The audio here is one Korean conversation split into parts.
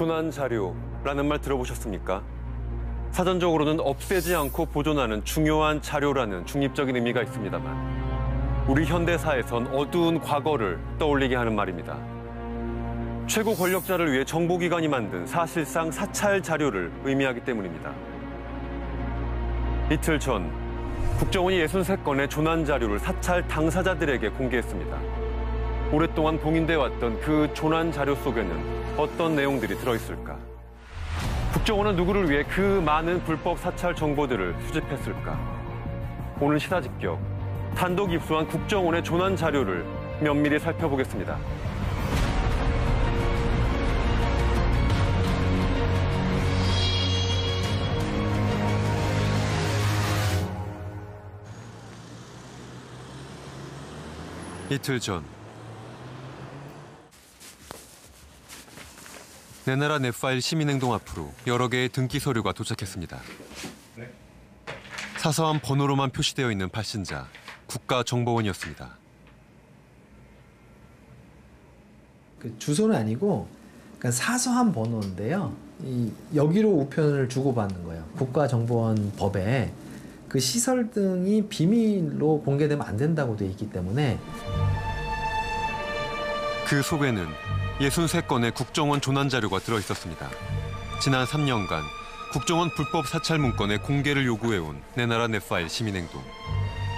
조난 자료라는 말 들어보셨습니까? 사전적으로는 없애지 않고 보존하는 중요한 자료라는 중립적인 의미가 있습니다만 우리 현대사에선 어두운 과거를 떠올리게 하는 말입니다. 최고 권력자를 위해 정보기관이 만든 사실상 사찰 자료를 의미하기 때문입니다. 이틀 전 국정원이 63건의 조난 자료를 사찰 당사자들에게 공개했습니다. 오랫동안 봉인돼 왔던 그 조난 자료 속에는 어떤 내용들이 들어있을까? 국정원은 누구를 위해 그 많은 불법 사찰 정보들을 수집했을까? 오늘 시사직격, 단독 입수한 국정원의 조난 자료를 면밀히 살펴보겠습니다. 이틀 전 내 나라 내 파일 시민행동 앞으로 여러 개의 등기 서류가 도착했습니다. 사서한 번호로만 표시되어 있는 발신자, 국가정보원이었습니다. 그 주소는 아니고 그러니까 사서한 번호인데요. 여기로 우편을 주고받는 거예요. 국가정보원 법에 그 시설 등이 비밀로 공개되면 안 된다고 돼 있기 때문에 그 속에는 63건의 국정원 조난 자료가 들어있었습니다. 지난 3년간 국정원 불법 사찰 문건의 공개를 요구해온 내 나라 내 파일 시민행동.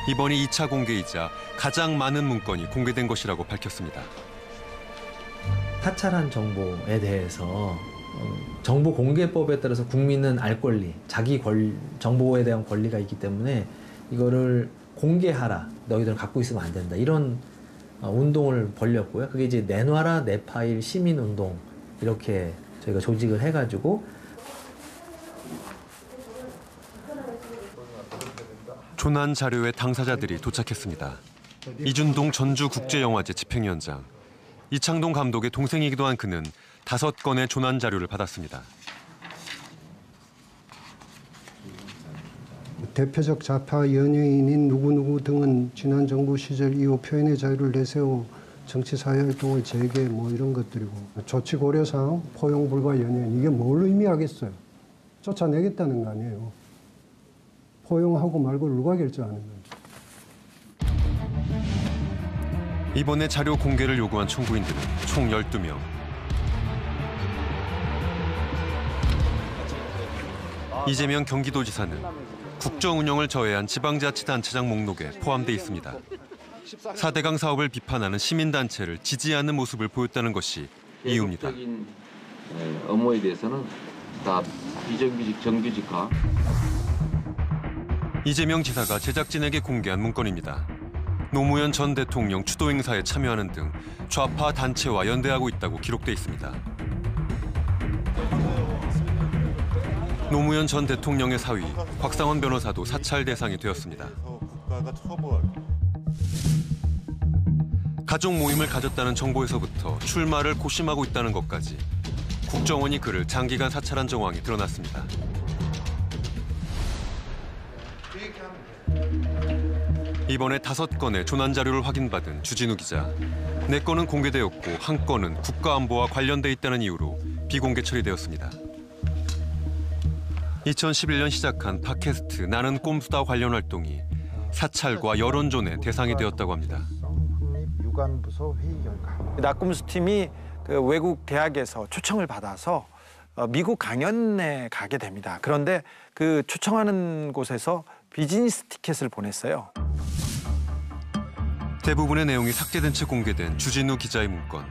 이번이 2차 공개이자 가장 많은 문건이 공개된 것이라고 밝혔습니다. 사찰한 정보에 대해서 정보공개법에 따라서 국민은 알 권리, 정보에 대한 권리가 있기 때문에 이거를 공개하라, 너희들은 갖고 있으면 안 된다, 이런 운동을 벌였고요. 그게 이제 내놔라 내 파일 시민운동, 이렇게 저희가 조직을 해가지고 조난 자료의 당사자들이 도착했습니다. 이준동 전주국제영화제 집행위원장, 이창동 감독의 동생이기도 한 그는 5건의 조난 자료를 받았습니다. 대표적 좌파 연예인인 누구누구 등은 지난 정부 시절 이후 표현의 자유를 내세워 정치사회활동의 재개 이런 것들이고, 조치 고려상 포용 불가 연예인, 이게 뭘 의미하겠어요? 쫓아내겠다는 거 아니에요. 포용하고 말고 누가 결정하는 거예요. 이번에 자료 공개를 요구한 청구인들은 총 12명. 이재명 경기도지사는 국정 운영을 저해한 지방자치단체장 목록에 포함돼 있습니다. 4대강 사업을 비판하는 시민단체를 지지하는 모습을 보였다는 것이 이유입니다. 계속적인 업무에 대해서는 다 비정규직, 정규직화. 이재명 지사가 제작진에게 공개한 문건입니다. 노무현 전 대통령 추도 행사에 참여하는 등 좌파 단체와 연대하고 있다고 기록돼 있습니다. 노무현 전 대통령의 사위 곽상원 변호사도 사찰 대상이 되었습니다. 가족 모임을 가졌다는 정보에서부터 출마를 고심하고 있다는 것까지 국정원이 그를 장기간 사찰한 정황이 드러났습니다. 이번에 5건의 조난 자료를 확인받은 주진우 기자. 4건은 공개되었고 1건은 국가안보와 관련돼 있다는 이유로 비공개 처리되었습니다. 2011년 시작한 팟캐스트 나는 꼼수다 관련 활동이 사찰과 여론전의 대상이 되었다고 합니다. 나꼼수 팀이 그 외국 대학에서 초청을 받아서 미국 강연에 가게 됩니다. 그런데 그 초청하는 곳에서 비즈니스 티켓을 보냈어요. 대부분의 내용이 삭제된 채 공개된 주진우 기자의 문건.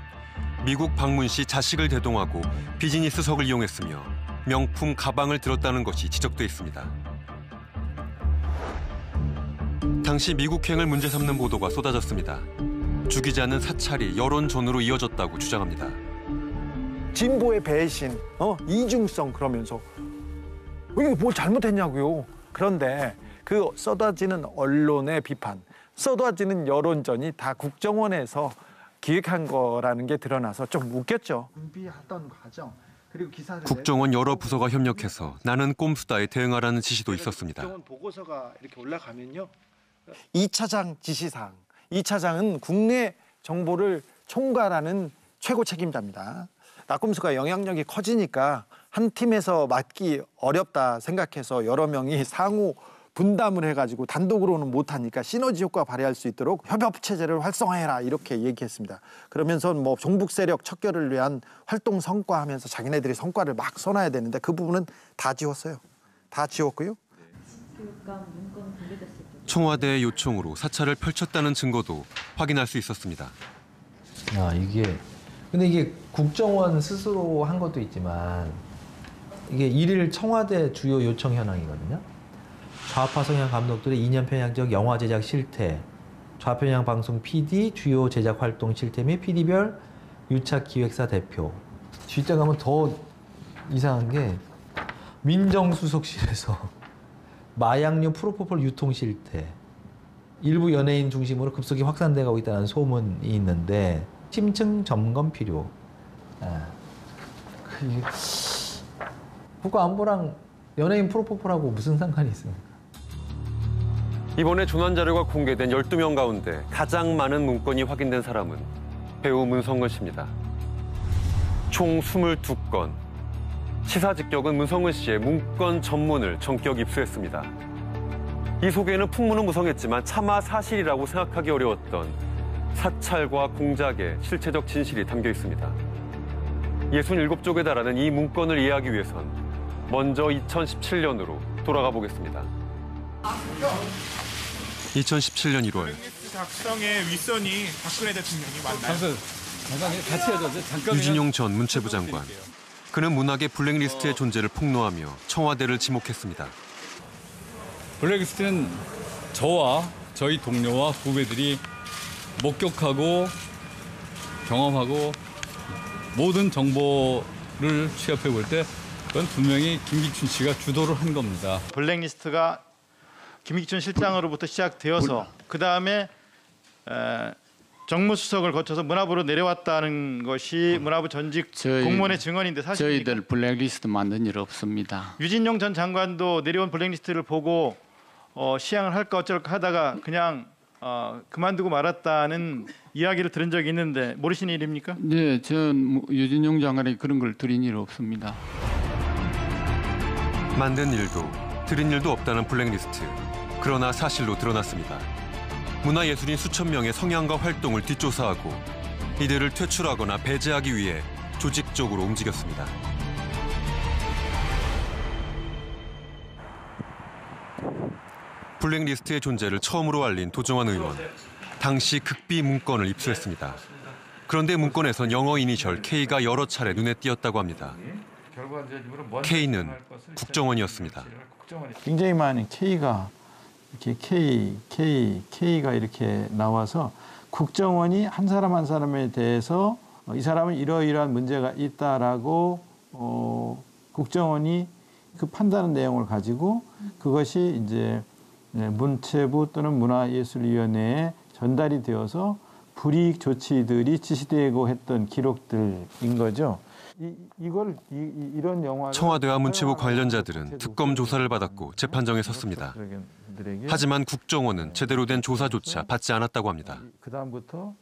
미국 방문 시 자식을 대동하고 비즈니스석을 이용했으며 명품 가방을 들었다는 것이 지적돼 있습니다. 당시 미국행을 문제 삼는 보도가 쏟아졌습니다. 주 기자는 사찰이 여론전으로 이어졌다고 주장합니다. 진보의 배신, 이중성 그러면서 이게 뭘 잘못했냐고요. 그런데 그 쏟아지는 언론의 비판, 쏟아지는 여론전이 다 국정원에서 기획한 거라는 게 드러나서 좀 웃겼죠. 준비하던 과정, 그리고 기사를 국정원 여러 부서가 협력해서 나는 꼼수다에 대응하라는 지시도 있었습니다. 국정원 보고서가 이렇게 올라가면요. 2차장 지시사항. 2차장은 국내 정보를 총괄하는 최고 책임자입니다. 낙검수가 영향력이 커지니까 한 팀에서 맡기 어렵다 생각해서 여러 명이 상호 분담을 해가지고 단독으로는 못하니까 시너지 효과 발휘할 수 있도록 협업 체제를 활성화해라 이렇게 얘기했습니다. 그러면서 뭐 종북 세력 척결을 위한 활동 성과하면서 자기네들이 성과를 막 써놔야 되는데 그 부분은 다 지웠어요. 다 지웠고요. 청와대의 요청으로 사찰을 펼쳤다는 증거도 확인할 수 있었습니다. 근데 이게 국정원 스스로 한 것도 있지만 이게 1일 청와대 주요 요청 현황이거든요. 좌파 성향 감독들의 2년 편향적 영화 제작 실태, 좌편향 방송 PD 주요 제작 활동 실태 및 PD별 유착 기획사 대표. 뒷장 가면 더 이상한 게 민정수석실에서 마약류 프로포폴 유통 실태, 일부 연예인 중심으로 급속히 확산돼가고 있다는 소문이 있는데 심층 점검 필요. 국가안보랑 연예인 프로포폴하고 무슨 상관이 있습니까? 이번에 조난 자료가 공개된 12명 가운데 가장 많은 문건이 확인된 사람은 배우 문성근 씨입니다. 총 22건. 시사 직격은 문성근 씨의 문건 전문을 전격 입수했습니다. 이 속에는 풍문은 무성했지만 차마 사실이라고 생각하기 어려웠던 사찰과 공작의 실체적 진실이 담겨 있습니다. 67쪽에 달하는 이 문건을 이해하기 위해선 먼저 2017년으로 돌아가 보겠습니다. 2017년 1월 작성의 윗선이 박근혜 대통령이 맞나요? 같이 해야죠. 잠깐. 유진용 전 문체부 장관. 그는 문학의 블랙리스트의 존재를 폭로하며 청와대를 지목했습니다. 블랙리스트는 저와 저희 동료와 후배들이 목격하고 경험하고 모든 정보를 취합해 볼 때 그건 분명히 김기춘 씨가 주도를 한 겁니다. 블랙리스트가 김기춘 실장으로부터 시작되어서 그다음에 정무수석을 거쳐서 문화부로 내려왔다는 것이 문화부 전직 공무원의 증언인데 사실입니까? 저희들 블랙리스트 만든 일 없습니다. 유진용 전 장관도 내려온 블랙리스트를 보고 시향을 할까 어쩔까 하다가 그냥 그만두고 말았다는 이야기를 들은 적이 있는데 모르시는 일입니까? 네, 전 유진용 장관에게 그런 걸 드린 일 없습니다. 만든 일도 들은 일도 없다는 블랙리스트. 그러나 사실로 드러났습니다. 문화예술인 수천 명의 성향과 활동을 뒷조사하고 이들을 퇴출하거나 배제하기 위해 조직적으로 움직였습니다. 블랙리스트의 존재를 처음으로 알린 도정환 의원. 당시 극비 문건을 입수했습니다. 그런데 문건에선 영어 이니셜 K가 여러 차례 눈에 띄었다고 합니다. K는 국정원이었습니다. 굉장히 많은 K가 이렇게 K가 이렇게 나와서 국정원이 한 사람 한 사람에 대해서 이 사람은 이러이러한 문제가 있다라고 국정원이 그 판단하는 내용을 가지고 그것이 이제 문체부 또는 문화예술위원회에 전달이 되어서 불이익 조치들이 지시되고 했던 기록들인 거죠. 이런 영화 청와대와 문체부 관련자들은 특검 조사를 받았고 재판정에 섰습니다. 하지만 국정원은 제대로 된 조사조차 받지 않았다고 합니다. 그다음부터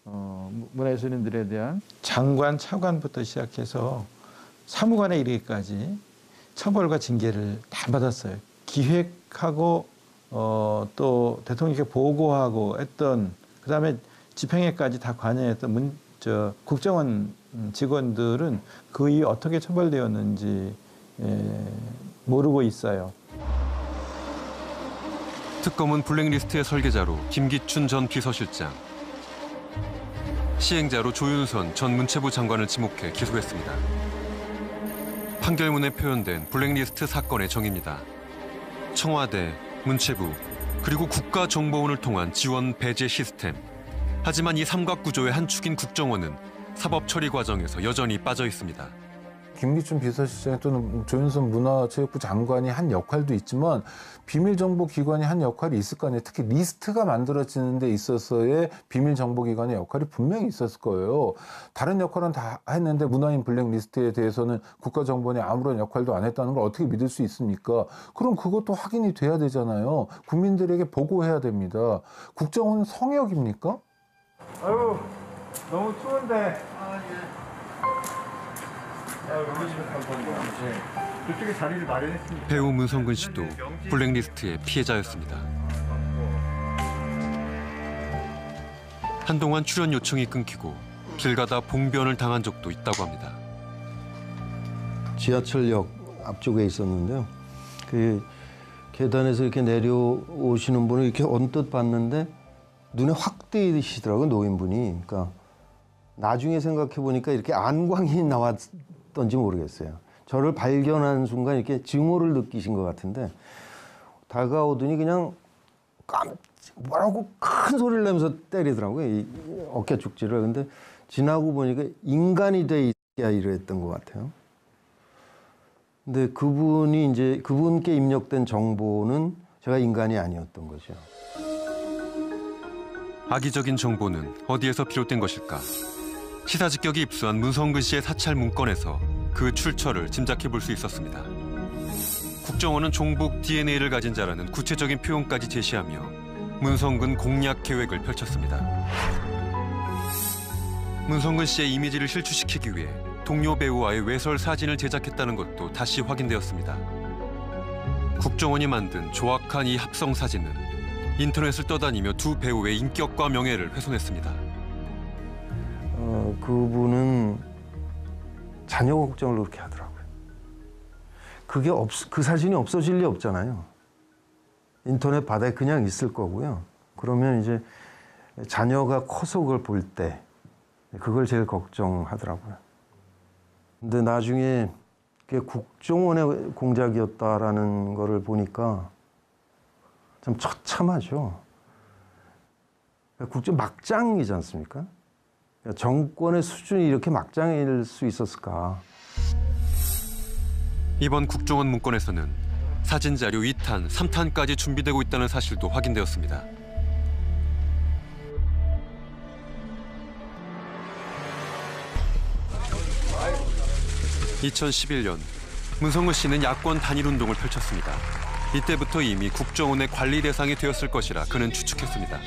문화예술인들에 대한 장관, 차관부터 시작해서 사무관에 이르기까지 처벌과 징계를 다 받았어요. 기획하고 또 대통령께 보고하고 했던 그다음에 집행에까지 다 관여했던 국정원 직원들은 그 이후 어떻게 처벌되었는지 모르고 있어요. 특검은 블랙리스트의 설계자로 김기춘 전 비서실장, 시행자로 조윤선 전 문체부 장관을 지목해 기소했습니다. 판결문에 표현된 블랙리스트 사건의 정의입니다. 청와대, 문체부, 그리고 국가정보원을 통한 지원 배제 시스템. 하지만 이 삼각구조의 한 축인 국정원은 사법 처리 과정에서 여전히 빠져 있습니다. 김기춘 비서실장 또는 조윤선 문화체육부 장관이 한 역할도 있지만 비밀정보기관이 한 역할이 있을 거 아니에요. 특히 리스트가 만들어지는 데 있어서의 비밀정보기관의 역할이 분명히 있었을 거예요. 다른 역할은 다 했는데 문화인 블랙리스트에 대해서는 국가정보원이 아무런 역할도 안 했다는 걸 어떻게 믿을 수 있습니까? 그럼 그것도 확인이 돼야 되잖아요. 국민들에게 보고해야 됩니다. 국정원은 성역입니까? 아유, 너무 추운데. 그쪽에 자리를 마련했습니다. 배우 문성근 씨도 블랙리스트의 피해자였습니다. 한동안 출연 요청이 끊기고 길 가다 봉변을 당한 적도 있다고 합니다. 지하철역 앞쪽에 있었는데요. 그 계단에서 이렇게 내려오시는 분을 이렇게 언뜻 봤는데 눈에 확 띄시더라고요, 노인분이. 그러니까 나중에 생각해 보니까 이렇게 안광이 나왔던지 모르겠어요. 저를 발견한 순간 이렇게 증오를 느끼신 것 같은데 다가오더니 그냥 뭐라고 큰 소리를 내면서 때리더라고요, 이 어깨 축지를. 근데 지나고 보니까 인간이 돼 있어야 이랬던 것 같아요. 근데 그분이 이제 그분께 입력된 정보는 제가 인간이 아니었던 거죠. 악의적인 정보는 어디에서 비롯된 것일까? 시사직격이 입수한 문성근 씨의 사찰 문건에서 그 출처를 짐작해 볼 수 있었습니다. 국정원은 종북 DNA를 가진 자라는 구체적인 표현까지 제시하며 문성근 공략 계획을 펼쳤습니다. 문성근 씨의 이미지를 실추시키기 위해 동료 배우와의 외설 사진을 제작했다는 것도 다시 확인되었습니다. 국정원이 만든 조악한 이 합성 사진은 인터넷을 떠다니며 두 배우의 인격과 명예를 훼손했습니다. 그분은 자녀 걱정을 그렇게 하더라고요. 그 사진이 없어질 리 없잖아요. 인터넷 바다에 그냥 있을 거고요. 그러면 이제 자녀가 커서 그걸 볼 때 그걸 제일 걱정하더라고요. 근데 나중에 그게 국정원의 공작이었다라는 거를 보니까 참 처참하죠. 국정 막장이지 않습니까? 정권의 수준이 이렇게 막장일 수 있었을까? 이번 국정원 문건에서는 사진 자료 2탄, 3탄까지 준비되고 있다는 사실도 확인되었습니다. (2011년) 문성근 씨는 야권 단일운동을 펼쳤습니다. 이때부터 이미 국정원의 관리 대상이 되었을 것이라 그는 추측했습니다.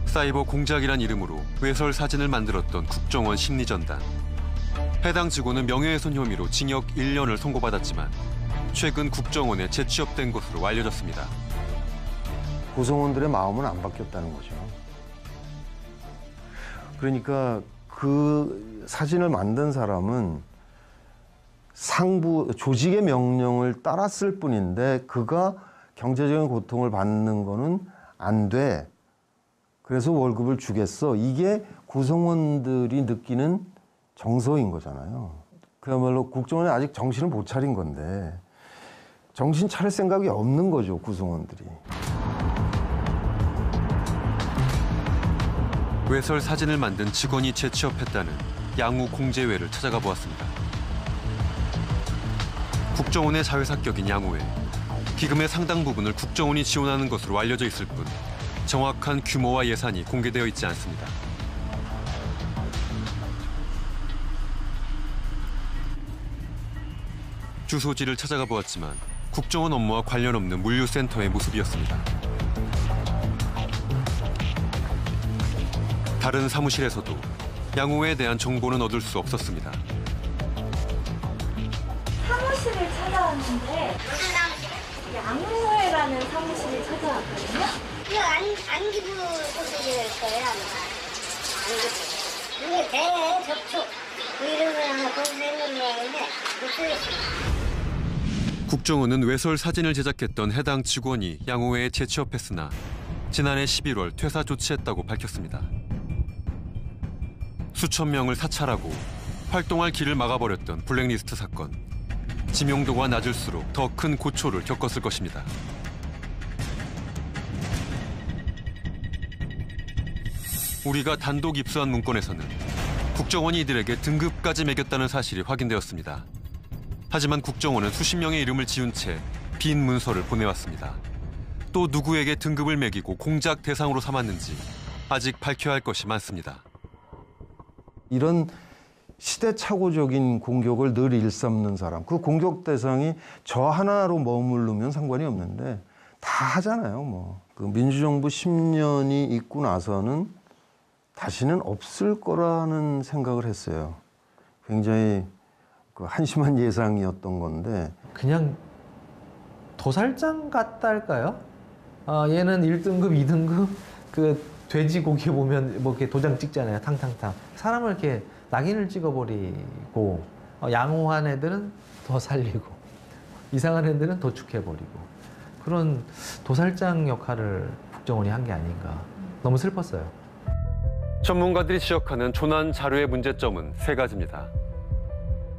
사이버 공작이란 이름으로 외설 사진을 만들었던 국정원 심리전단. 해당 직원은 명예훼손 혐의로 징역 1년을 선고받았지만 최근 국정원에 재취업된 것으로 알려졌습니다. 구성원들의 마음은 안 바뀌었다는 거죠. 그러니까 그 사진을 만든 사람은 상부 조직의 명령을 따랐을 뿐인데 그가 경제적인 고통을 받는 거는 안 돼. 그래서 월급을 주겠어. 이게 구성원들이 느끼는 정서인 거잖아요. 그야말로 국정원이 아직 정신을 못 차린 건데 정신 차릴 생각이 없는 거죠, 구성원들이. 외설 사진을 만든 직원이 재취업했다는 양우 공제회를 찾아가 보았습니다. 국정원의 자회사격인 양우회. 기금의 상당 부분을 국정원이 지원하는 것으로 알려져 있을 뿐 정확한 규모와 예산이 공개되어 있지 않습니다. 주소지를 찾아가 보았지만 국정원 업무와 관련 없는 물류센터의 모습이었습니다. 다른 사무실에서도 양호회에 대한 정보는 얻을 수 없었습니다. 사무실을 찾아왔는데 무슨 사무실? 양호회라는 사무실을 찾아왔거든요. 이거 안기부 소속일 거예요, 아마. 안기부. 이게 대 접촉. 그 이름을 하나 거기서 했는 모양인데 못 쓰겠어요. 국정원은 외설 사진을 제작했던 해당 직원이 양호회에 재취업했으나 지난해 11월 퇴사 조치했다고 밝혔습니다. 수천 명을 사찰하고 활동할 길을 막아버렸던 블랙리스트 사건. 지명도가 낮을수록 더 큰 고초를 겪었을 것입니다. 우리가 단독 입수한 문건에서는 국정원이 이들에게 등급까지 매겼다는 사실이 확인되었습니다. 하지만 국정원은 수십 명의 이름을 지운 채 빈 문서를 보내왔습니다. 또 누구에게 등급을 매기고 공작 대상으로 삼았는지 아직 밝혀야 할 것이 많습니다. 이런 시대착오적인 공격을 늘 일삼는 사람, 그 공격 대상이 저 하나로 머무르면 상관이 없는데 다 하잖아요. 뭐. 그 민주정부 10년이 있고 나서는 다시는 없을 거라는 생각을 했어요. 굉장히 그 한심한 예상이었던 건데 그냥 도살장 같다 할까요? 얘는 1등급, 2등급 그 돼지고기 보면 뭐 이렇게 도장 찍잖아요. 탕탕탕. 사람을 이렇게 낙인을 찍어버리고 양호한 애들은 더 살리고 이상한 애들은 도축해버리고 그런 도살장 역할을 국정원이 한 게 아닌가. 너무 슬펐어요. 전문가들이 지적하는 조난 자료의 문제점은 3가지입니다.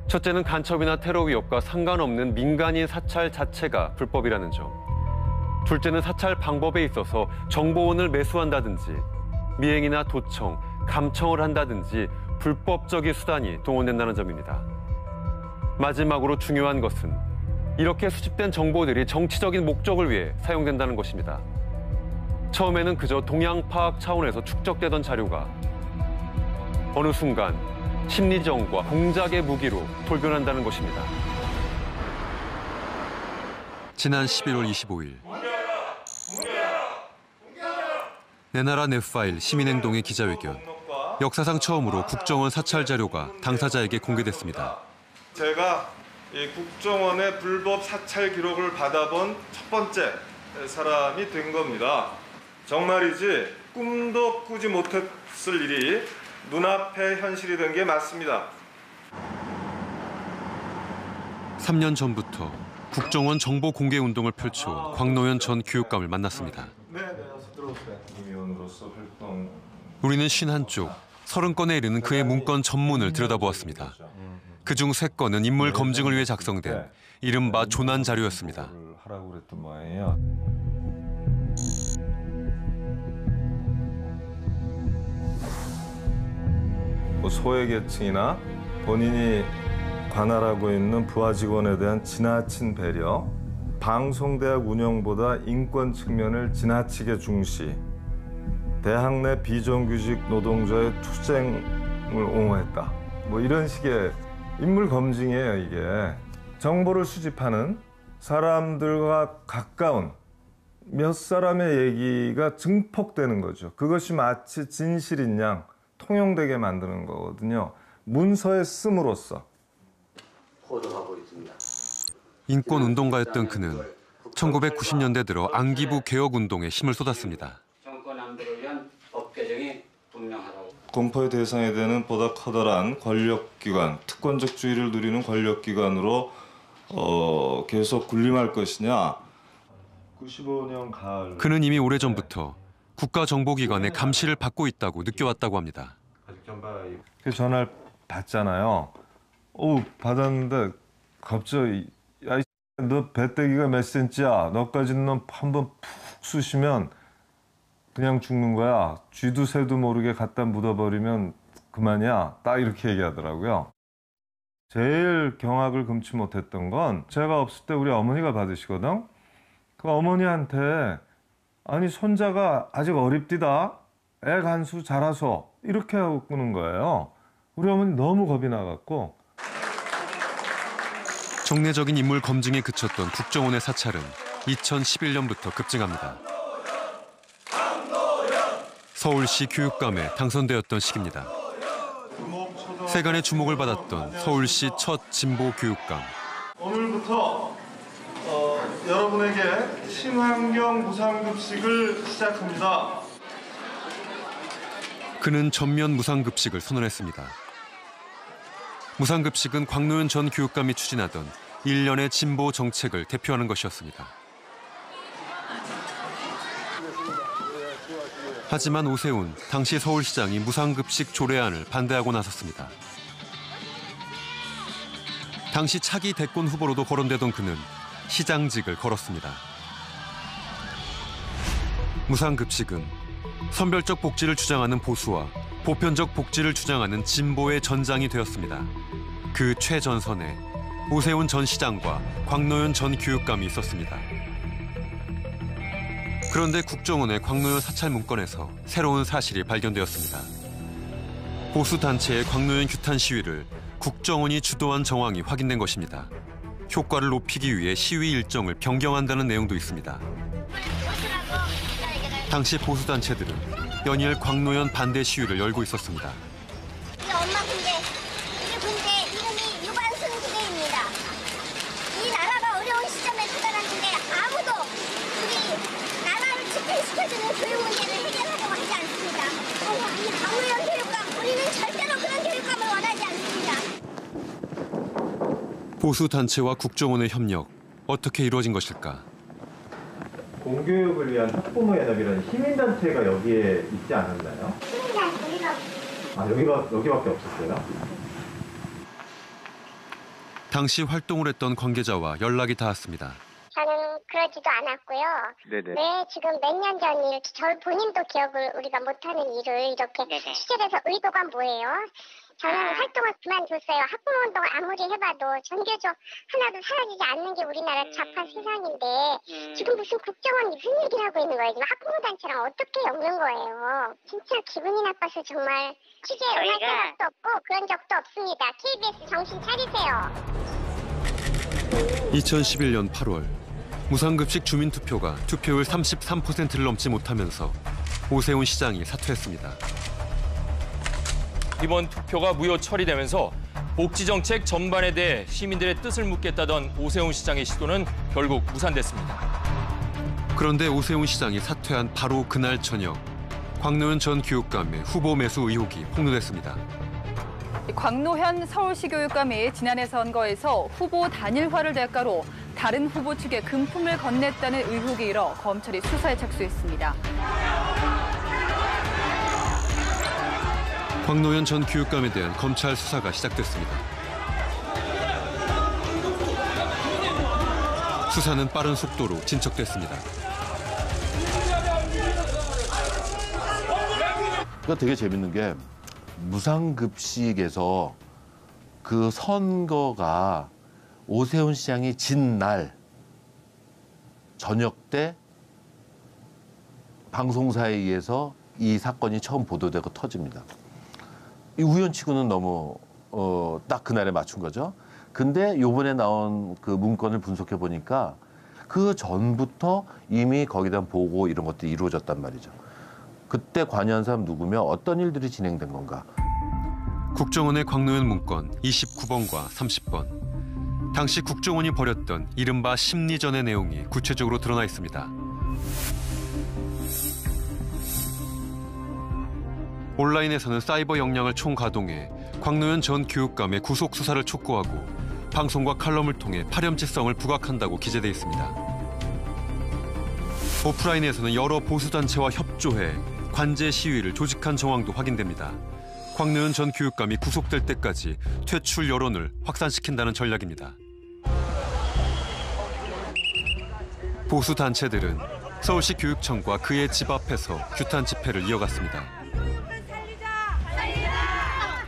첫째는 간첩이나 테러 위협과 상관없는 민간인 사찰 자체가 불법이라는 점. 둘째는 사찰 방법에 있어서 정보원을 매수한다든지 미행이나 도청, 감청을 한다든지 불법적인 수단이 동원된다는 점입니다. 마지막으로 중요한 것은 이렇게 수집된 정보들이 정치적인 목적을 위해 사용된다는 것입니다. 처음에는 그저 동향 파악 차원에서 축적되던 자료가 어느 순간 심리전과 공작의 무기로 돌변한다는 것입니다. 지난 11월 25일 내 나라 내 파일 시민행동의 기자회견. 역사상 처음으로 국정원 사찰 자료가 당사자에게 공개됐습니다. 제가 이 국정원의 불법 사찰 기록을 받아본 첫 번째 사람이 된 겁니다. 정말이지 꿈도 꾸지 못했을 일이 눈앞에 현실이 된 게 맞습니다. 3년 전부터 국정원 정보 공개 운동을 펼쳐온 광노현 전 교육감을 만났습니다. 네, 어서 들어오세요. 임의원으로서 활동. 우리는 51쪽, 30건에 이르는 그의 문건 전문을 들여다보았습니다. 그중 3건은 인물 검증을 위해 작성된 이른바 조난 자료였습니다. 하라고 그랬던 모양이에요. 소외계층이나 본인이 관할하고 있는 부하 직원에 대한 지나친 배려, 방송대학 운영보다 인권 측면을 지나치게 중시, 대학 내 비정규직 노동자의 투쟁을 옹호했다. 뭐 이런 식의 인물 검증이에요, 이게. 정보를 수집하는 사람들과 가까운 몇 사람의 얘기가 증폭되는 거죠. 그것이 마치 진실인 양 통용되게 만드는 거거든요. 문서에 씀으로써. 인권운동가였던 그는 1990년대 들어 안기부 개혁운동에 힘을 쏟았습니다. 정권 안보를 위한 법 개정이 분명하다고. 공포의 대상이 되는 보다 커다란 권력기관, 특권적주의를 누리는 권력기관으로 계속 군림할 것이냐. 95년 가을. 그는 이미 오래전부터 국가정보기관의 감시를 받고 있다고 느껴왔다고 합니다. 그 전화를 받잖아요. 받았는데 갑자기 야, 너 배때기가 몇 센치야? 너까지는 넌 한번 푹 쑤시면 그냥 죽는 거야. 쥐도 새도 모르게 갖다 묻어버리면 그만이야. 딱 이렇게 얘기하더라고요. 제일 경악을 금치 못했던 건 제가 없을 때 우리 어머니가 받으시거든. 그 어머니한테 아니 손자가 아직 어립디다. 애 간수 잘하소. 이렇게 하고 끄는 거예요. 우리 어머니 너무 겁이 나갖고. 정례적인 인물 검증에 그쳤던 국정원의 사찰은 2011년부터 급증합니다. 서울시 교육감에 당선되었던 시기입니다. 세간의 주목을 받았던 서울시 첫 진보 교육감. 오늘부터 여러분에게 친환경 무상급식을 시작합니다. 그는 전면 무상급식을 선언했습니다. 무상급식은 광노현 전 교육감이 추진하던 일련의 진보 정책을 대표하는 것이었습니다. 하지만 오세훈 당시 서울시장이 무상급식 조례안을 반대하고 나섰습니다. 당시 차기 대권 후보로도 거론되던 그는 시장직을 걸었습니다. 무상급식은 선별적 복지를 주장하는 보수와 보편적 복지를 주장하는 진보의 전장이 되었습니다. 그 최전선에 오세훈 전 시장과 광노현 전 교육감이 있었습니다. 그런데 국정원의 광노현 사찰 문건에서 새로운 사실이 발견되었습니다. 보수 단체의 광노현 규탄 시위를 국정원이 주도한 정황이 확인된 것입니다. 효과를 높이기 위해 시위 일정을 변경한다는 내용도 있습니다. 당시 보수 단체들은 연일 광노현 반대 시위를 열고 있었습니다. 이게 엄마 군대, 우리 군대 있는 교육 문제를 해결하려고 하지 않습니다. 강우영 교육감, 우리는 절대로 그런 교육감을 원하지 않습니다. 보수 단체와 국정원의 협력 어떻게 이루어진 것일까? 공교육을 위한 학부모 연합이라는 시민단체가 여기에 있지 않았나요? 시민단체 우리가 여기밖에 없었어요? 당시 활동을 했던 관계자와 연락이 닿았습니다. 저는 그러지도 않았고요. 네네. 왜 지금 몇 년 전 일, 저 본인도 기억을 우리가 못하는 일을 이렇게 취재해서 의도가 뭐예요? 저는 활동을 그만뒀어요. 학부모 운동을 아무리 해봐도 전교조 하나도 사라지지 않는 게 우리나라 좌파 세상인데 지금 무슨 국정원 무슨 얘기를 하고 있는 거예요? 지금 학부모 단체랑 어떻게 엮는 거예요? 진짜 기분이 나빠서 정말 취재에 응할 생각도 없고 그런 적도 없습니다. KBS 정신 차리세요. 2011년 8월 무상급식 주민투표가 투표율 33%를 넘지 못하면서 오세훈 시장이 사퇴했습니다. 이번 투표가 무효 처리되면서 복지정책 전반에 대해 시민들의 뜻을 묻겠다던 오세훈 시장의 시도는 결국 무산됐습니다. 그런데 오세훈 시장이 사퇴한 바로 그날 저녁 광노현 전 교육감의 후보 매수 의혹이 폭로됐습니다. 광노현 서울시 교육감이 지난해 선거에서 후보 단일화를 대가로 다른 후보 측에 금품을 건넸다는 의혹이 일어 검찰이 수사에 착수했습니다. 광노현 전 교육감에 대한 검찰 수사가 시작됐습니다. 수사는 빠른 속도로 진척됐습니다. 그러니까 되게 재밌는 게 무상급식에서 그 선거가 오세훈 시장이 진 날 저녁 때 방송사에 의해서 이 사건이 처음 보도되고 터집니다. 이 우연치고는 너무 딱 그날에 맞춘 거죠. 근데 요번에 나온 그 문건을 분석해 보니까 그 전부터 이미 거기에 대한 보고 이런 것들이 이루어졌단 말이죠. 그때 관여한 사람 누구며 어떤 일들이 진행된 건가. 국정원의 광노현 문건 29번과 30번. 당시 국정원이 벌였던 이른바 심리전의 내용이 구체적으로 드러나 있습니다. 온라인에서는 사이버 역량을 총가동해 광노현 전 교육감의 구속 수사를 촉구하고 방송과 칼럼을 통해 파렴치성을 부각한다고 기재돼 있습니다. 오프라인에서는 여러 보수단체와 협조해 관제 시위를 조직한 정황도 확인됩니다. 광노현 전 교육감이 구속될 때까지 퇴출 여론을 확산시킨다는 전략입니다. 보수단체들은 서울시 교육청과 그의 집 앞에서 규탄 집회를 이어갔습니다.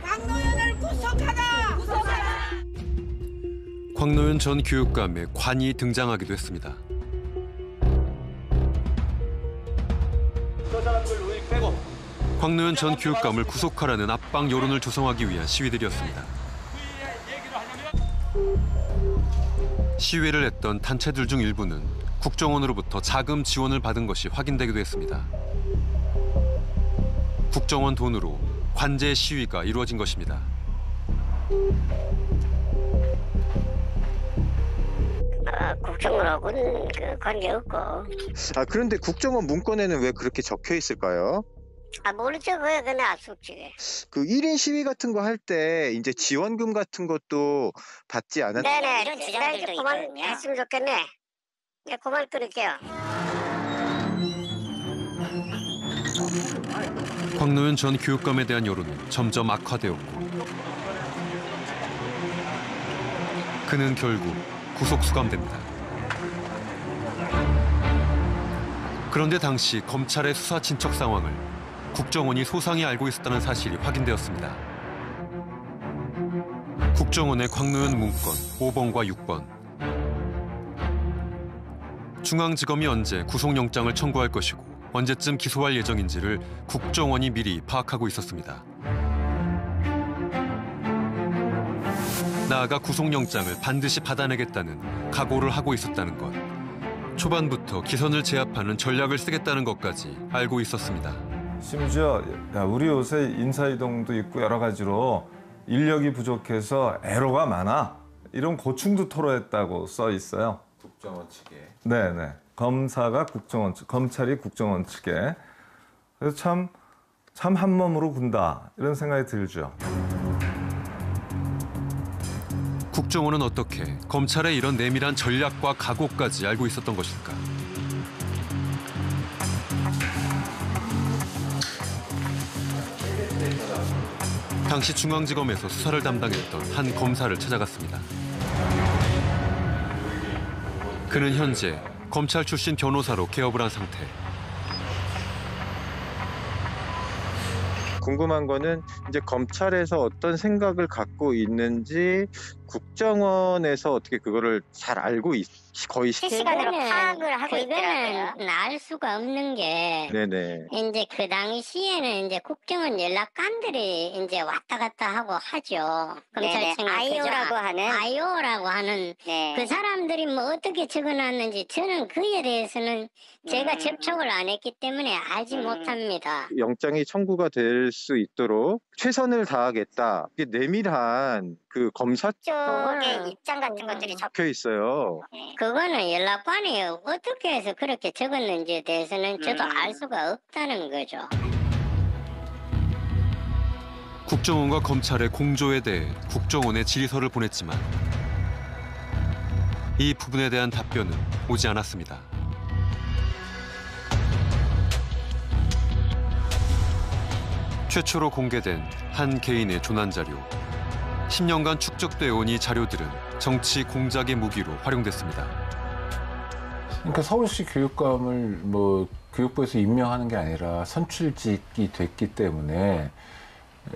광노현을 구속하라! 광노현 전 교육감의 관이 등장하기도 했습니다. 광노현 전 교육감을 구속하라는 압박 여론을 조성하기 위한 시위들이었습니다. 시위를 했던 단체들 중 일부는 국정원으로부터 자금 지원을 받은 것이 확인되기도 했습니다. 국정원 돈으로 관제 시위가 이루어진 것입니다. 국정원하고는 관계없고. 그런데 국정원 문건에는 왜 그렇게 적혀 있을까요? 모르죠. 왜 그냥 알 수 없지. 그 1인 시위 같은 거 할 때 이제 지원금 같은 것도 받지 않았나요? 네네. 이런 주장들도 있거든요. 했으면 좋겠네. 네, 그만 끊을게요. 광노현 전 교육감에 대한 여론은 점점 악화되었고 그는 결국 구속 수감됩니다. 그런데 당시 검찰의 수사 진척 상황을 국정원이 소상히 알고 있었다는 사실이 확인되었습니다. 국정원의 광노현 문건 5번과 6번. 중앙지검이 언제 구속영장을 청구할 것이고 언제쯤 기소할 예정인지를 국정원이 미리 파악하고 있었습니다. 나아가 구속영장을 반드시 받아내겠다는 각오를 하고 있었다는 것. 초반부터 기선을 제압하는 전략을 쓰겠다는 것까지 알고 있었습니다. 심지어 우리 요새 인사이동도 있고 여러 가지로 인력이 부족해서 애로가 많아. 이런 고충도 토로했다고 써 있어요. 국정원 측에. 네네. 검사가 국정원 측, 검찰이 국정원 측에. 그래서 참 한 몸으로 군다 이런 생각이 들죠. 국정원은 어떻게 검찰의 이런 내밀한 전략과 각오까지 알고 있었던 것일까? 당시 중앙지검에서 수사를 담당했던 한 검사를 찾아갔습니다. 그는 현재 검찰 출신 변호사로 개업을 한 상태. 궁금한 거는 이제 검찰에서 어떤 생각을 갖고 있는지 국정원에서 어떻게 그거를 잘 알고 거의 실시간으로 파악을 하고 있더라고요. 그거는 알 수가 없는 게 네네. 이제 그 당시에는 이제 국정원 연락관들이 이제 왔다 갔다 하고 하죠. 검찰청 아이오라고 하는 네. 그 사람들이 뭐 어떻게 적어놨는지 저는 그에 대해서는 제가 접촉을 안 했기 때문에 알지 못합니다. 영장이 청구가 될 수 있도록 최선을 다하겠다. 이게 내밀한 그 검사 쪽에 입장 같은 것들이 적혀 있어요. 그거는 연락관이 어떻게 해서 그렇게 적었는지에 대해서는 저도 알 수가 없다는 거죠. 국정원과 검찰의 공조에 대해 국정원에 질의서를 보냈지만 이 부분에 대한 답변은 오지 않았습니다. 최초로 공개된 한 개인의 조난 자료. 10년간 축적되어 온 이 자료들은 정치 공작의 무기로 활용됐습니다. 그러니까 서울시 교육감을 뭐 교육부에서 임명하는 게 아니라 선출직이 됐기 때문에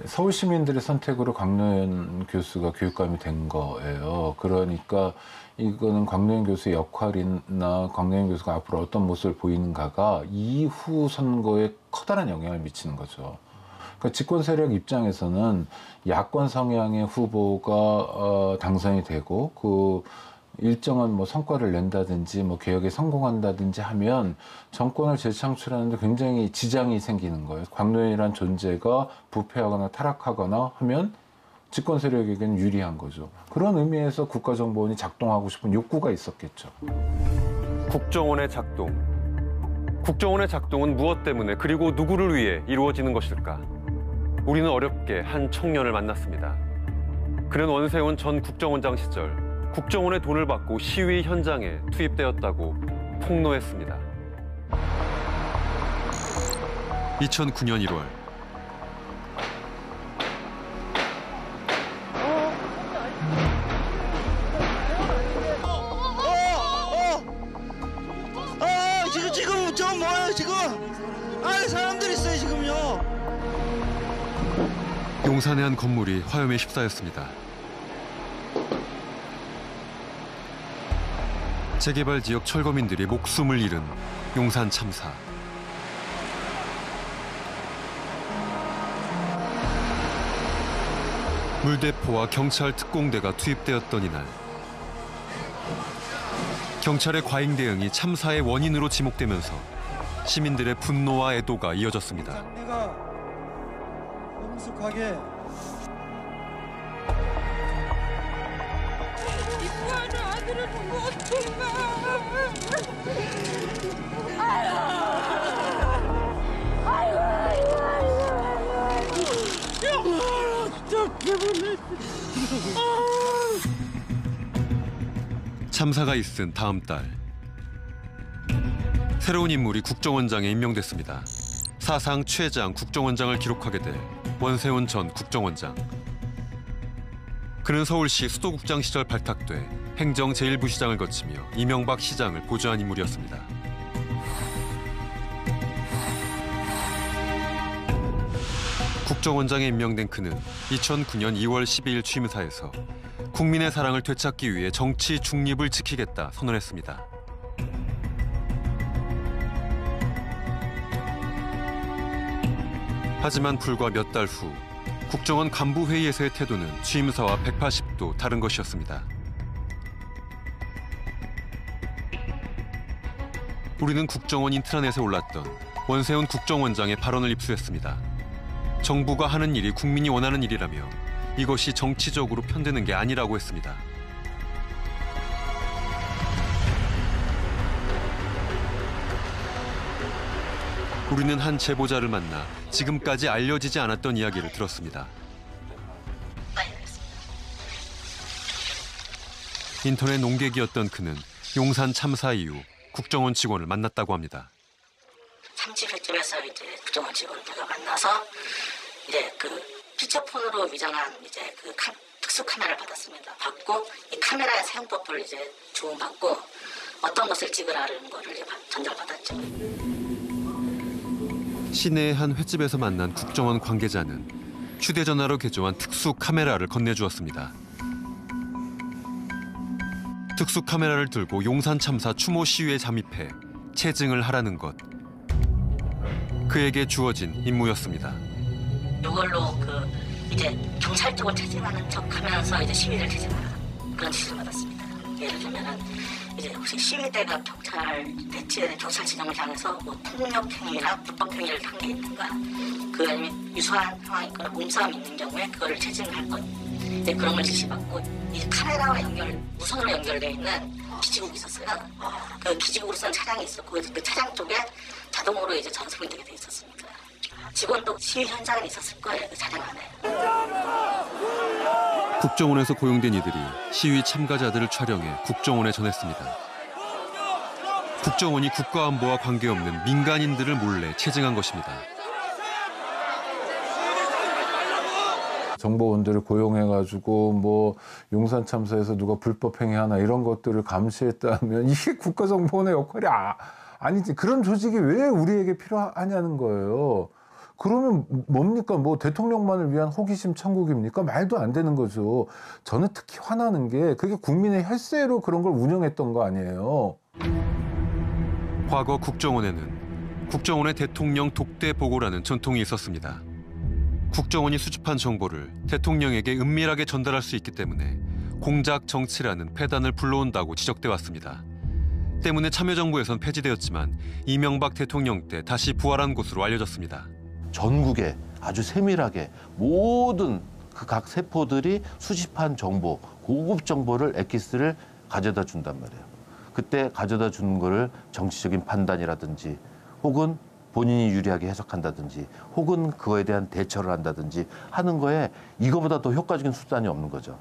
서울 시민들의 선택으로 광노현 교수가 교육감이 된 거예요. 그러니까 이거는 광노현 교수의 역할이나 광노현 교수가 앞으로 어떤 모습을 보이는가가 이후 선거에 커다란 영향을 미치는 거죠. 그러니까 집권 세력 입장에서는 야권 성향의 후보가 당선이 되고 그 일정한 뭐 성과를 낸다든지 뭐 개혁에 성공한다든지 하면 정권을 재창출하는데 굉장히 지장이 생기는 거예요. 광노현이란 존재가 부패하거나 타락하거나 하면 집권 세력에게는 유리한 거죠. 그런 의미에서 국가정보원이 작동하고 싶은 욕구가 있었겠죠. 국정원의 작동. 국정원의 작동은 무엇 때문에 그리고 누구를 위해 이루어지는 것일까? 우리는 어렵게 한 청년을 만났습니다. 그는 원세훈 전 국정원장 시절 국정원의 돈을 받고 시위 현장에 투입되었다고 폭로했습니다. 2009년 1월 지금 저 뭐예요 지금? 안에 사람들 있어요 지금요. 용산의 한 건물이 화염에 휩싸였습니다. 재개발 지역 철거민들이 목숨을 잃은 용산 참사. 물대포와 경찰 특공대가 투입되었던 이날. 경찰의 과잉 대응이 참사의 원인으로 지목되면서 시민들의 분노와 애도가 이어졌습니다. 엄숙하게 이쁘하는 아들을 보고 어떡해. 참사가 있은 다음 달 새로운 인물이 국정원장에 임명됐습니다. 사상 최장 국정원장을 기록하게 될 원세훈 전 국정원장. 그는 서울시 수도국장 시절 발탁돼 행정 제1부시장을 거치며 이명박 시장을 보좌한 인물이었습니다. 국정원장에 임명된 그는 2009년 2월 12일 취임사에서 국민의 사랑을 되찾기 위해 정치 중립을 지키겠다 선언했습니다. 하지만 불과 몇 달 후 국정원 간부회의에서의 태도는 취임사와 180도 다른 것이었습니다. 우리는 국정원 인트라넷에 올랐던 원세훈 국정원장의 발언을 입수했습니다. 정부가 하는 일이 국민이 원하는 일이라며 이것이 정치적으로 편드는 게 아니라고 했습니다. 우리는 한 제보자를 만나 지금까지 알려지지 않았던 이야기를 들었습니다. 인터넷 농객이었던 그는 용산 참사 이후 국정원 직원을 만났다고 합니다. 30회쯤에서 이제 국정원 직원들과 만나서 이제 그 피처폰으로 위장한 이제 그 특수 카메라를 받았습니다. 받고 이 카메라의 사용법을 이제 주문받고 어떤 것을 찍으라는 거를 이제 전달을 받았죠. 시내의 한 횟집에서 만난 국정원 관계자는 휴대전화로 개조한 특수 카메라를 건네주었습니다. 특수 카메라를 들고 용산 참사 추모 시위에 잠입해 체증을 하라는 것. 그에게 주어진 임무였습니다. 이걸로 그 이제 경찰 쪽을 체증하는 척하면서 이제 시위를 체증하라 그런 지시를 받았습니다. 예를 들면은 이제 혹시 시위대가 경찰 대치에 경찰 진영을 향해서 뭐 폭력 행위나 불법 행위를 한 게 있는가, 그 아니면 유사한 상황이 있거나 몸싸움이 있는 경우에 그거를 체증할 것. 네, 그런 걸 지시받고 이 카메라와 무선으로 연결되어 있는 기지국이 있었어요. 그 기지국으로 쓴 차량이 있었고 그 차량 쪽에 자동으로 이제 전송이 되게 돼 있었습니다. 직원도 시위 현장에 있었을 거예요, 그 차량 안에. 국정원에서 고용된 이들이 시위 참가자들을 촬영해 국정원에 전했습니다. 국정원이 국가안보와 관계없는 민간인들을 몰래 체증한 것입니다. 정보원들을 고용해가지고 뭐 용산 참사에서 누가 불법 행위하나 이런 것들을 감시했다면 이게 국가정보원의 역할이 아니지. 그런 조직이 왜 우리에게 필요하냐는 거예요. 그러면 뭡니까? 뭐 대통령만을 위한 호기심 천국입니까? 말도 안 되는 거죠. 저는 특히 화나는 게 그게 국민의 혈세로 그런 걸 운영했던 거 아니에요. 과거 국정원에는 국정원의 대통령 독대 보고라는 전통이 있었습니다. 국정원이 수집한 정보를 대통령에게 은밀하게 전달할 수 있기 때문에 공작 정치라는 폐단을 불러온다고 지적돼 왔습니다. 때문에 참여정부에선 폐지되었지만 이명박 대통령 때 다시 부활한 곳으로 알려졌습니다. 전국에 아주 세밀하게 모든 그 각 세포들이 수집한 정보, 고급 정보를 엑기스를 가져다 준단 말이에요. 그때 가져다 주는 거를 정치적인 판단이라든지 혹은 본인이 유리하게 해석한다든지 혹은 그거에 대한 대처를 한다든지 하는 거에 이거보다 더 효과적인 수단이 없는 거죠.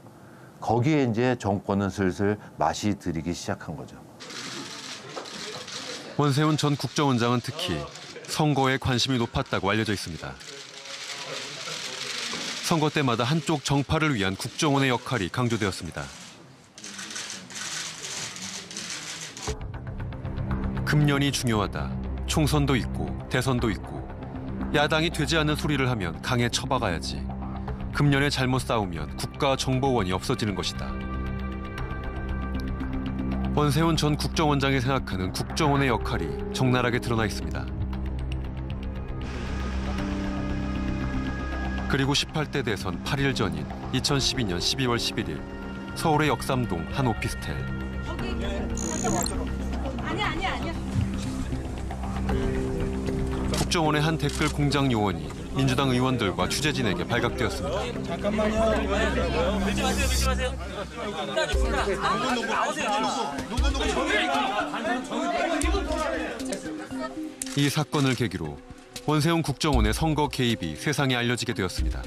거기에 이제 정권은 슬슬 맛이 들이기 시작한 거죠. 원세훈 전 국정원장은 특히 선거에 관심이 높았다고 알려져 있습니다. 선거 때마다 한쪽 정파를 위한 국정원의 역할이 강조되었습니다. 금년이 중요하다. 총선도 있고 대선도 있고 야당이 되지 않는 소리를 하면 강에 처박아야지. 금년에 잘못 싸우면 국가정보원이 없어지는 것이다. 원세훈 전 국정원장이 생각하는 국정원의 역할이 적나라하게 드러나 있습니다. 그리고 18대 대선 8일 전인 2012년 12월 11일 서울의 역삼동 한 오피스텔. 아니야. 국정원의 한 댓글 공장 요원이 민주당 의원들과 취재진에게 발각되었습니다. 잠깐만요. 밀지 마세요. 이 사건을 계기로 원세훈 국정원의 선거 개입이 세상에 알려지게 되었습니다.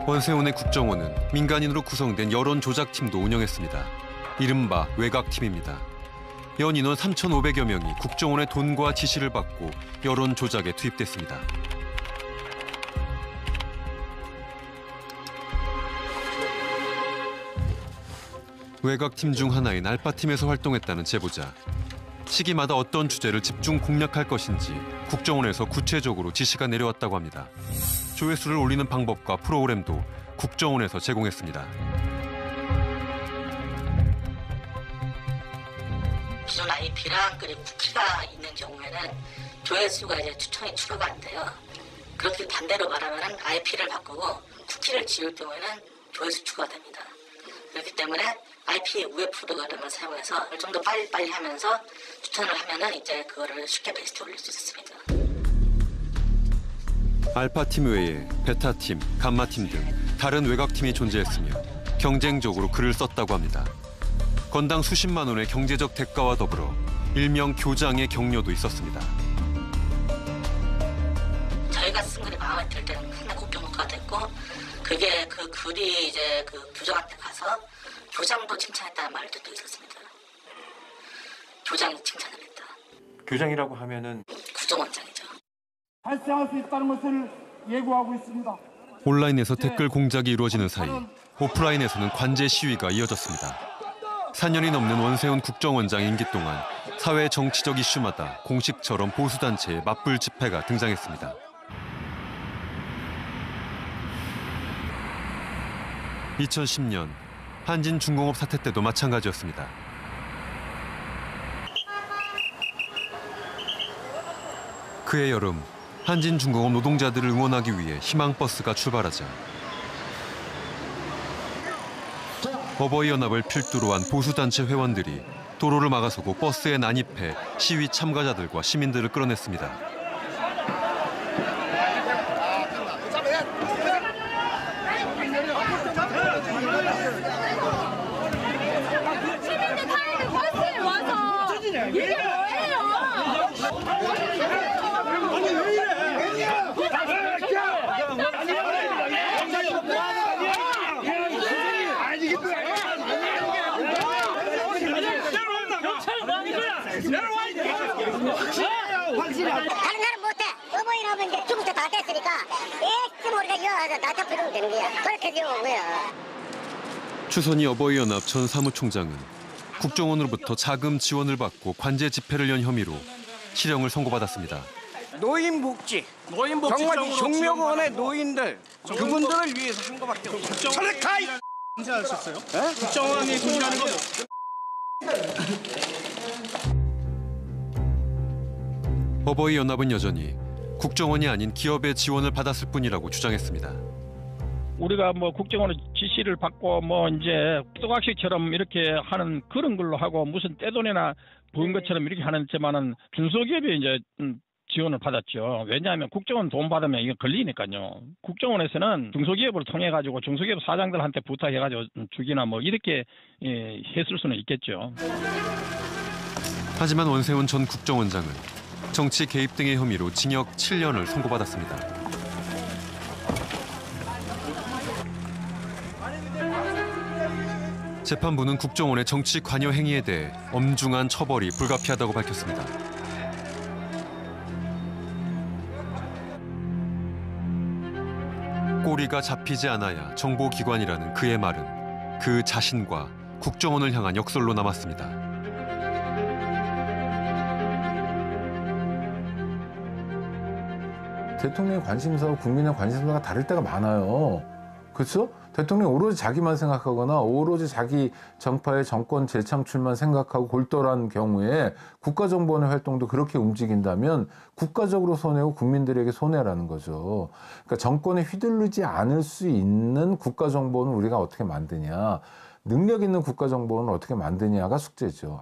원세훈의 국정원은 민간인으로 구성된 여론 조작팀도 운영했습니다. 이른바 외곽팀입니다. 연 인원 3,500여 명이 국정원의 돈과 지시를 받고 여론 조작에 투입됐습니다. 외곽팀 중 하나인 알파팀에서 활동했다는 제보자. 시기마다 어떤 주제를 집중 공략할 것인지 국정원에서 구체적으로 지시가 내려왔다고 합니다. 조회수를 올리는 방법과 프로그램도 국정원에서 제공했습니다. 기존 IP랑 그리고 쿠키가 있는 경우에는 조회수가 이제 추천이 추가가 안 돼요. 그렇게 반대로 말하면 IP를 바꾸고 쿠키를 지울 경우에는 조회수 추가가 됩니다. 그렇기 때문에 IP 우회 프로그램을 사용해서 좀 더 빨리 하면서 추천을 하면은 이제 그거를 쉽게 베스트 올릴 수 있습니다. 알파팀 외에 베타팀, 감마팀 등 다른 외곽팀이 존재했으며 경쟁적으로 글을 썼다고 합니다. 건당 수십만 원의 경제적 대가와 더불어 일명 교장의 격려도 있었습니다. 저희가 쓴 글이 마음에 들 때는 맨날 국정농가가 됐고, 그게 그 글이 이제 그 교장한테 가서 교장도 칭찬했다는 말도 또 있었습니다. 교장이 칭찬을 했다. 교장이라고 하면은 국정원장이죠. 발생할 수 있다는 것을 예고하고 있습니다. 온라인에서 댓글 공작이 이루어지는 사이 오프라인에서는 관제 시위가 이어졌습니다. 4년이 넘는 원세훈 국정원장 임기 동안 사회 정치적 이슈마다 공식처럼 보수단체의 맞불 집회가 등장했습니다. 2010년 한진중공업 사태 때도 마찬가지였습니다. 그해 여름 한진중공업 노동자들을 응원하기 위해 희망버스가 출발하자 어버이연합을 필두로 한 보수단체 회원들이 도로를 막아서고 버스에 난입해 시위 참가자들과 시민들을 끌어냈습니다. 다른 나라 못해. 어버이라면 이제 죽부터 다 됐으니까 액좀 우리가 이어가서 다 잡히면 되는 거야. 그렇게 되는 거야. 추선희 어버이연합 전 사무총장은 국정원으로부터 자금 지원을 받고 관제 집회를 연 혐의로 실형을 선고받았습니다. 노인복지 정말 흉명원의 노인들 그분들을 위해서 한 거밖에 없어요. 저를 가! 인사하셨어요? 국정원이 공개하는 거. 어버이연합은 여전히 국정원이 아닌 기업의 지원을 받았을 뿐이라고 주장했습니다. 우리가 뭐 국정원의 지시를 받고 뭐 이제 또각식처럼 이렇게 하는 그런 걸로 하고 무슨 떼돈이나 부은 것처럼 이렇게 하는지만은 중소기업이 이제 지원을 받았죠. 왜냐하면 국정원 돈 받으면 이거 걸리니까요. 국정원에서는 중소기업을 통해 가지고 중소기업 사장들한테 부탁해 가지고 주기나 뭐 이렇게 했을 수는 있겠죠. 하지만 원세훈 전 국정원장은 정치 개입 등의 혐의로 징역 7년을 선고받았습니다. 재판부는 국정원의 정치 관여 행위에 대해 엄중한 처벌이 불가피하다고 밝혔습니다. 꼬리가 잡히지 않아야 정보기관이라는 그의 말은 그 자신과 국정원을 향한 역설로 남았습니다. 대통령의 관심사와 국민의 관심사가 다를 때가 많아요. 그렇죠? 대통령이 오로지 자기만 생각하거나 오로지 자기 정파의 정권 재창출만 생각하고 골똘한 경우에 국가정보원의 활동도 그렇게 움직인다면 국가적으로 손해고 국민들에게 손해라는 거죠. 그러니까 정권에 휘둘리지 않을 수 있는 국가정보원을 우리가 어떻게 만드냐, 능력 있는 국가정보원을 어떻게 만드냐가 숙제죠.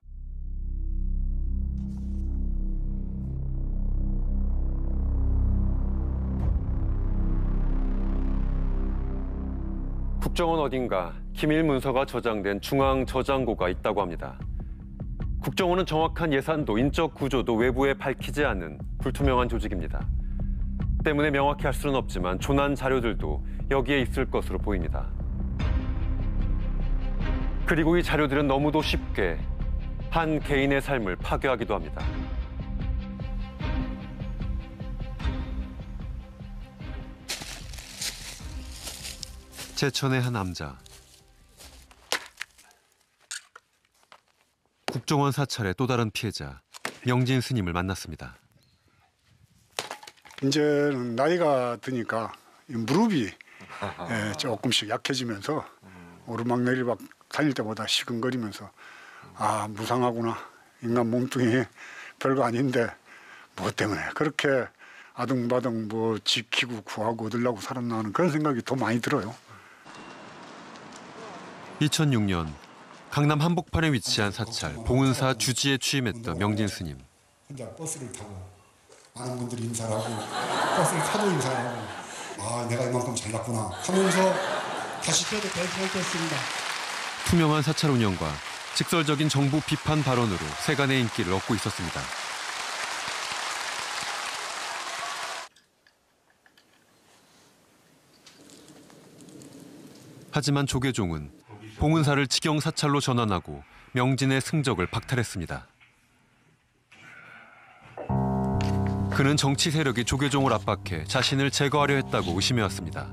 국정원 어딘가 기밀 문서가 저장된 중앙 저장고가 있다고 합니다. 국정원은 정확한 예산도 인적 구조도 외부에 밝히지 않은 불투명한 조직입니다. 때문에 명확히 할 수는 없지만 조난 자료들도 여기에 있을 것으로 보입니다. 그리고 이 자료들은 너무도 쉽게 한 개인의 삶을 파괴하기도 합니다. 제천의 한 남자. 국정원 사찰의 또 다른 피해자 명진 스님을 만났습니다. 이제는 나이가 드니까 무릎이 조금씩 약해지면서 오르막내리막 다닐 때보다 시근거리면서 아, 무상하구나. 인간 몸뚱이 별거 아닌데 뭐 때문에 그렇게 아등바등 뭐 지키고 구하고 얻으려고 살았나 하는 그런 생각이 더 많이 들어요. 2006년 강남 한복판에 위치한 사찰 봉은사 주지에 취임했던 명진 스님. 혼자 버스를 타고 많은 분들이 인사를 하고 버스를 타도 인사를 하고 아, 내가 이만큼 잘났구나 하면서 다시 뼈도 벨했습니다. 투명한 사찰 운영과 직설적인 정부 비판 발언으로 세간의 인기를 얻고 있었습니다. 하지만 조계종은 봉은사를 직영 사찰로 전환하고 명진의 승적을 박탈했습니다. 그는 정치 세력이 조계종을 압박해 자신을 제거하려 했다고 의심해왔습니다.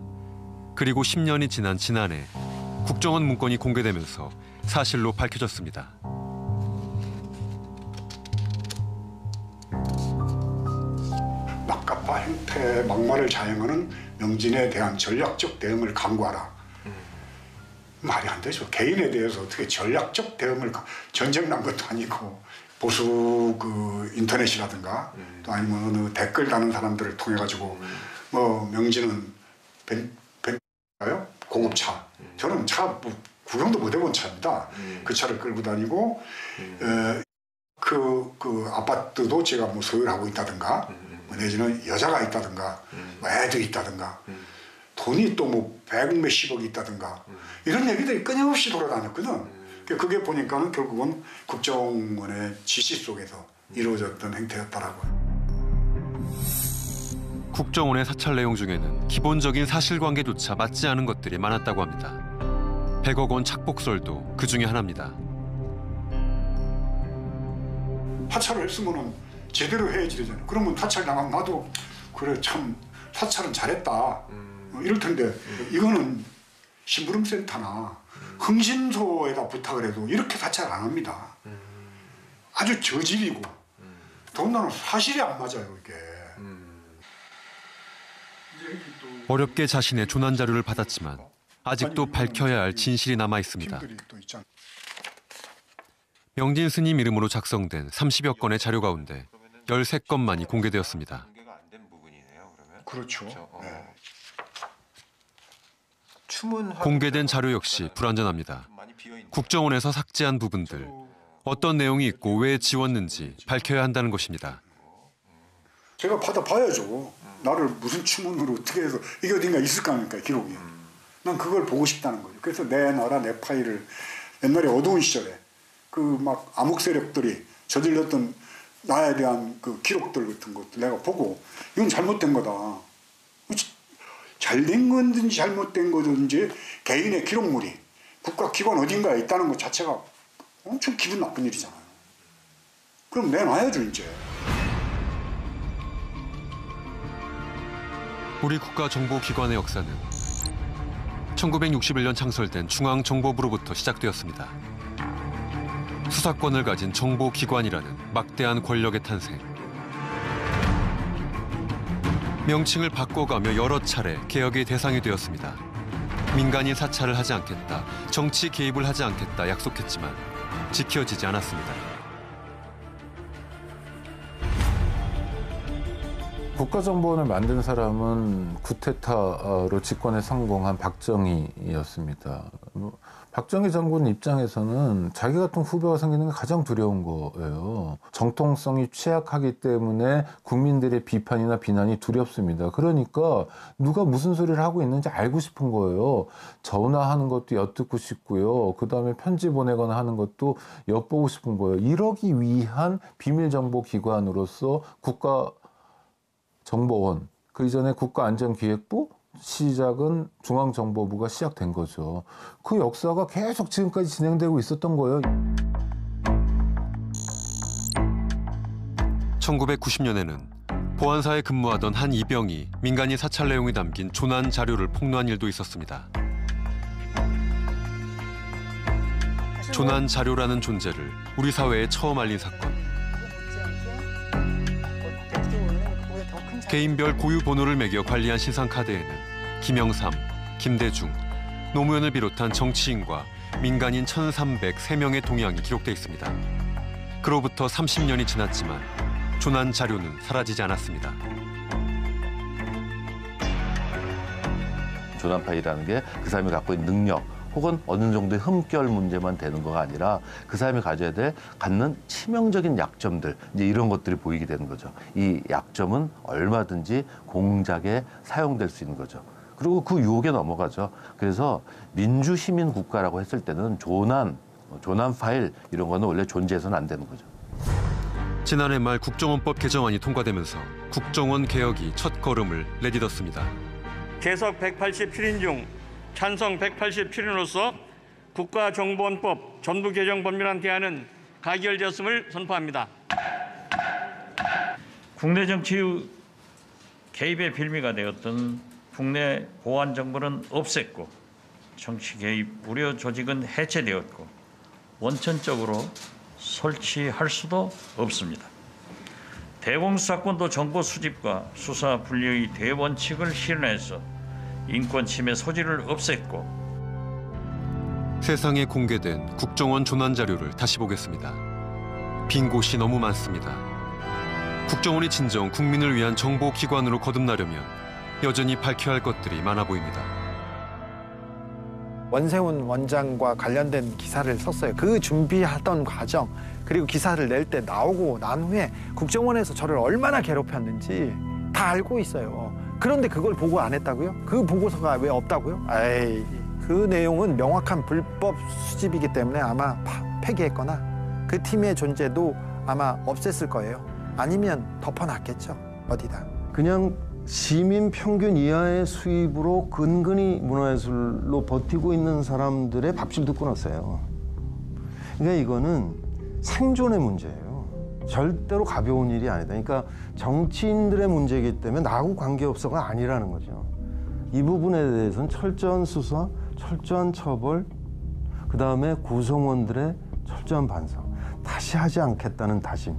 그리고 10년이 지난 지난해 국정원 문건이 공개되면서 사실로 밝혀졌습니다. 막가파 행태 막말을 자행하는 명진에 대한 전략적 대응을 강구하라. 말이 안 되죠. 개인에 대해서 어떻게 전략적 대응을, 전쟁 난 것도 아니고 보수 그 인터넷이라든가 또 아니면 어느 댓글 다는 사람들을 통해 가지고 뭐 명진은 벤가요? 고급차. 저는 차 뭐 구경도 못 해본 차입니다. 그 차를 끌고 다니고 그 아파트도 제가 뭐 소유를 하고 있다든가 내지는 여자가 있다든가 뭐 애도 있다든가 돈이 또 뭐 100몇십억이 있다든가 이런 얘기들이 끊임없이 돌아다녔거든. 그게 보니까는 결국은 국정원의 지시 속에서 이루어졌던 행태였다라고요. 국정원의 사찰 내용 중에는 기본적인 사실관계조차 맞지 않은 것들이 많았다고 합니다. 100억 원 착복설도 그 중에 하나입니다. 사찰을 했으면은 제대로 해야지 되잖아. 그러면 사찰 당하면 나도 그래 참 사찰은 잘했다 이럴 텐데 이거는 심부름센터나 흥신소에다 부탁을 해도 이렇게 사찰 안 합니다. 아주 저질이고 더군다나 사실이 안 맞아요 이게. 어렵게 자신의 조난 자료를 받았지만 아직도 밝혀야 할 진실이 남아 있습니다. 명진 스님 이름으로 작성된 30여 건의 자료 가운데 13건만이 공개되었습니다. 그렇죠. 네. 공개된 자료 역시 불완전합니다. 국정원에서 삭제한 부분들, 어떤 내용이 있고 왜 지웠는지 밝혀야 한다는 것입니다. 제가 받아봐야죠. 나를 무슨 추문으로 어떻게 해서 이게 어딘가 있을 거 아닙니까 기록이. 난 그걸 보고 싶다는 거죠. 그래서 내 나라 내 파일을 옛날에 어두운 시절에 그 막 암흑 세력들이 저질렀던 나에 대한 그 기록들 같은 것도 내가 보고 이건 잘못된 거다. 잘된 건지 잘못된 거든지 개인의 기록물이 국가기관 어딘가에 있다는 것 자체가 엄청 기분 나쁜 일이잖아요. 그럼 내놔야죠 이제. 우리 국가정보기관의 역사는 1961년 창설된 중앙정보부로부터 시작되었습니다. 수사권을 가진 정보기관이라는 막대한 권력의 탄생. 명칭을 바꿔가며 여러 차례 개혁의 대상이 되었습니다. 민간인 사찰을 하지 않겠다, 정치 개입을 하지 않겠다 약속했지만 지켜지지 않았습니다. 국가정보원을 만든 사람은 쿠데타로 집권에 성공한 박정희였습니다. 박정희 장군 입장에서는 자기 같은 후배가 생기는 게 가장 두려운 거예요. 정통성이 취약하기 때문에 국민들의 비판이나 비난이 두렵습니다. 그러니까 누가 무슨 소리를 하고 있는지 알고 싶은 거예요. 전화하는 것도 엿듣고 싶고요. 그다음에 편지 보내거나 하는 것도 엿보고 싶은 거예요. 이러기 위한 비밀정보기관으로서 국가정보원, 그 이전에 국가안전기획부, 시작은 중앙정보부가 시작된 거죠. 그 역사가 계속 지금까지 진행되고 있었던 거예요. 1990년에는 보안사에 근무하던 한 이병이 민간인 사찰 내용이 담긴 조난 자료를 폭로한 일도 있었습니다. 조난 자료라는 존재를 우리 사회에 처음 알린 사건. 개인별 고유 번호를 매겨 관리한 신상카드에는 김영삼, 김대중, 노무현을 비롯한 정치인과 민간인 1,303명의 동향이 기록돼 있습니다. 그로부터 30년이 지났지만 조난 자료는 사라지지 않았습니다. 조난 파일이라는 게 그 사람이 갖고 있는 능력 혹은 어느 정도의 흠결 문제만 되는 거가 아니라 그 사람이 갖는 치명적인 약점들, 이제 이런 것들이 보이게 되는 거죠. 이 약점은 얼마든지 공작에 사용될 수 있는 거죠. 그리고 그 유혹에 넘어가죠. 그래서 민주시민 국가라고 했을 때는 조난, 조난 파일 이런 거는 원래 존재해서는 안 되는 거죠. 지난해 말 국정원법 개정안이 통과되면서 국정원 개혁이 첫 걸음을 내딛었습니다. 개석 187인 중 찬성 187인으로서 국가정보원법 전부 개정 법률안 대안은 가결되었음을 선포합니다. 국내 정치 개입의 빌미가 되었던 국내 보안 정보는 없앴고 정치 개입 우려 조직은 해체되었고 원천적으로 설치할 수도 없습니다. 대공수사권도 정보 수집과 수사 분리의 대원칙을 실현해서 인권 침해 소지를 없앴고 세상에 공개된 국정원 조난 자료를 다시 보겠습니다. 빈 곳이 너무 많습니다. 국정원이 진정 국민을 위한 정보기관으로 거듭나려면 여전히 밝혀야 할 것들이 많아 보입니다. 원세훈 원장과 관련된 기사를 썼어요. 그 준비하던 과정, 그리고 기사를 낼 때 나오고 난 후에 국정원에서 저를 얼마나 괴롭혔는지 다 알고 있어요. 그런데 그걸 보고 안 했다고요? 그 보고서가 왜 없다고요? 에이, 그 내용은 명확한 불법 수집이기 때문에 아마 폐기했거나 그 팀의 존재도 아마 없앴을 거예요. 아니면 덮어놨겠죠, 어디다. 그냥 시민 평균 이하의 수입으로 근근히 문화예술로 버티고 있는 사람들의 밥줄도 끊었어요. 그러니까 이거는 생존의 문제예요. 절대로 가벼운 일이 아니다. 그러니까 정치인들의 문제이기 때문에 나하고 관계없어가 아니라는 거죠. 이 부분에 대해서는 철저한 수사, 철저한 처벌, 그다음에 구성원들의 철저한 반성. 다시 하지 않겠다는 다짐.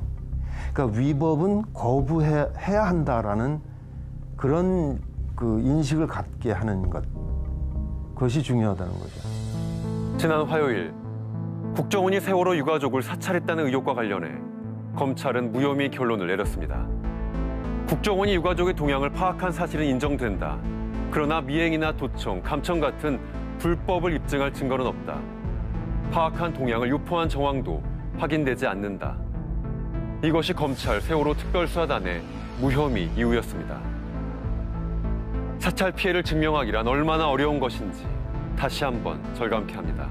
그러니까 위법은 거부해야 한다라는 그런 그 인식을 갖게 하는 것. 그것이 중요하다는 거죠. 지난 화요일 국정원이 세월호 유가족을 사찰했다는 의혹과 관련해 검찰은 무혐의 결론을 내렸습니다. 국정원이 유가족의 동향을 파악한 사실은 인정된다. 그러나 미행이나 도청, 감청 같은 불법을 입증할 증거는 없다. 파악한 동향을 유포한 정황도 확인되지 않는다. 이것이 검찰 세월호 특별수사단의 무혐의 이유였습니다. 사찰 피해를 증명하기란 얼마나 어려운 것인지 다시 한번 절감케 합니다.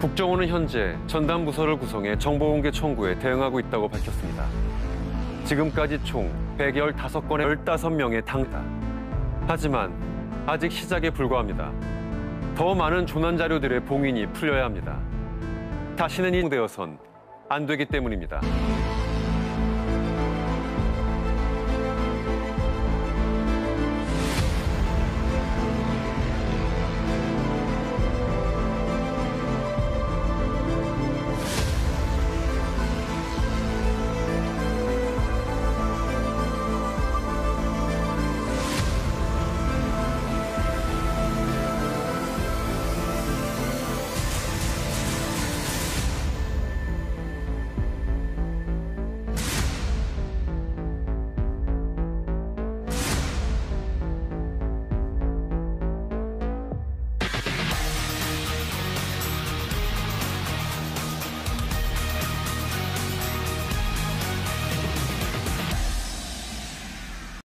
국정원은 현재 전담 부서를 구성해 정보공개 청구에 대응하고 있다고 밝혔습니다. 지금까지 총 115건의 15명의 당다. 하지만 아직 시작에 불과합니다. 더 많은 조난 자료들의 봉인이 풀려야 합니다. 다시는 인되어선 안 되기 때문입니다.